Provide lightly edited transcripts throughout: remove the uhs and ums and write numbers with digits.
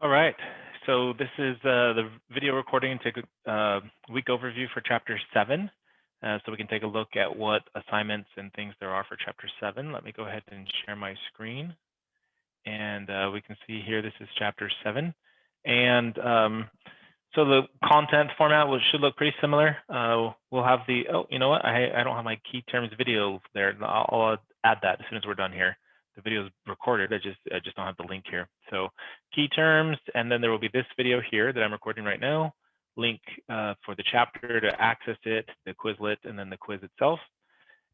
All right, so this is the video recording to week overview for Chapter 7. So we can take a look at what assignments and things there are for Chapter 7. Let me go ahead and share my screen. And we can see here, this is Chapter 7. And so the content format should look pretty similar. We'll have the, oh, you know what? I don't have my key terms video there. I'll add that as soon as we're done here. The video is recorded. I just don't have the link here. So key terms, and then there will be this video here that I'm recording right now. Link for the chapter to access it, the Quizlet, and then the quiz itself.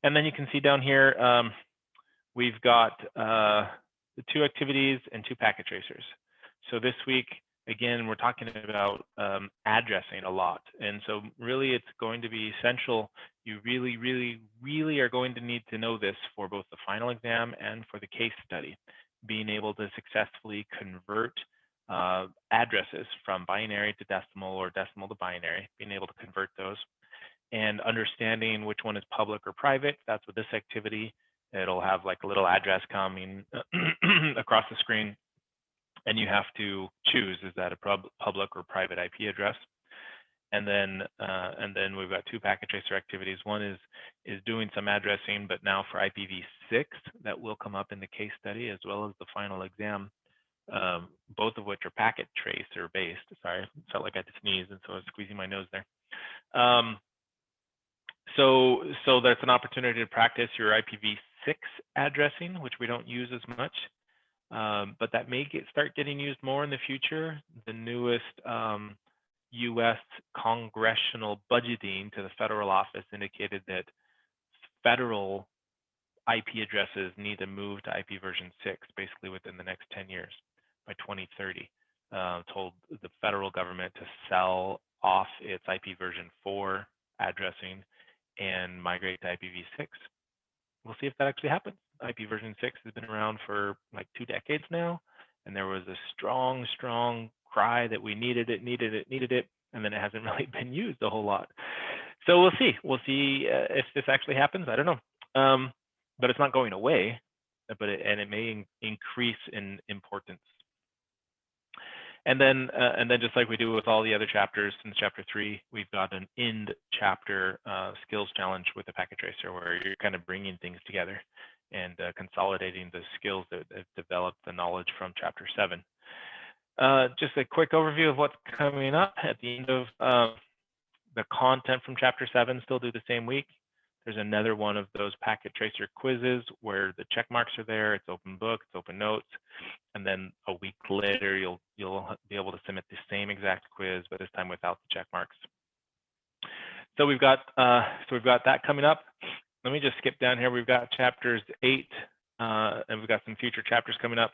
And then you can see down here, we've got the 2 activities and 2 packet tracers. So this week, again, we're talking about addressing a lot. And so really it's going to be essential. You really are going to need to know this for both the final exam and for the case study, being able to successfully convert addresses from binary to decimal or decimal to binary, being able to convert those, and understanding which one is public or private. That's with this activity. It'll have like a little address coming across the screen, and you have to choose, is that a public or private IP address? And then we've got 2 packet tracer activities. One is doing some addressing, but now for IPv6, that will come up in the case study as well as the final exam, both of which are packet tracer based. Sorry, felt like I had to sneeze, and so I was squeezing my nose there. So that's an opportunity to practice your IPv6 addressing, which we don't use as much. But that may start getting used more in the future. The newest U.S. congressional budgeting to the federal office indicated that federal IP addresses need to move to IP version 6, basically within the next 10 years, by 2030. Told the federal government to sell off its IP version 4 addressing and migrate to IPv6. We'll see if that actually happens. IP version 6 has been around for like 2 decades now, and there was a strong cry that we needed it, and then it hasn't really been used a whole lot. So we'll see. We'll see if this actually happens. I don't know, but it's not going away, but it may increase in importance. And then just like we do with all the other chapters in Chapter 3, we've got an end chapter skills challenge with the packet tracer, where you're kind of bringing things together and consolidating the skills that have developed the knowledge from Chapter 7. Just a quick overview of what's coming up at the end of the content from Chapter 7, still do the same week. There's another one of those packet tracer quizzes where the check marks are there. It's open book, it's open notes, and then a week later you'll be able to submit the same exact quiz, but this time without the check marks. So we've got that coming up. Let me just skip down here. We've got chapters 8, and we've got some future chapters coming up.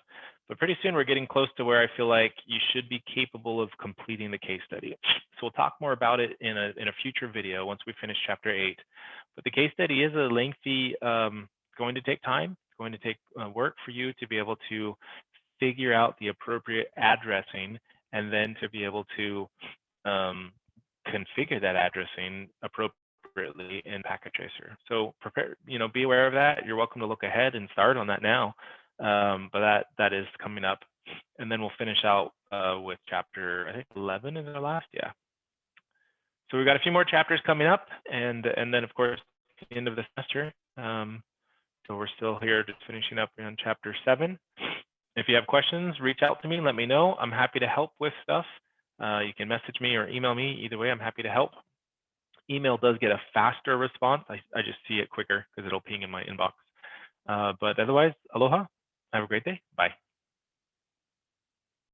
But pretty soon we're getting close to where I feel like you should be capable of completing the case study. So we'll talk more about it in a future video once we finish chapter 8. But the case study is a lengthy, going to take time, going to take work for you to be able to figure out the appropriate addressing, and then to be able to configure that addressing appropriately in packet tracer. So prepare, be aware of that. You're welcome to look ahead and start on that now. But that is coming up, and then we'll finish out with chapter, I think 11 is our last, yeah. So we've got a few more chapters coming up, and then of course the end of the semester. So we're still here just finishing up on chapter 7. If you have questions, reach out to me, let me know. I'm happy to help with stuff. You can message me or email me. Either way, I'm happy to help. Email does get a faster response. I just see it quicker because it'll ping in my inbox. But otherwise, aloha. Have a great day. Bye.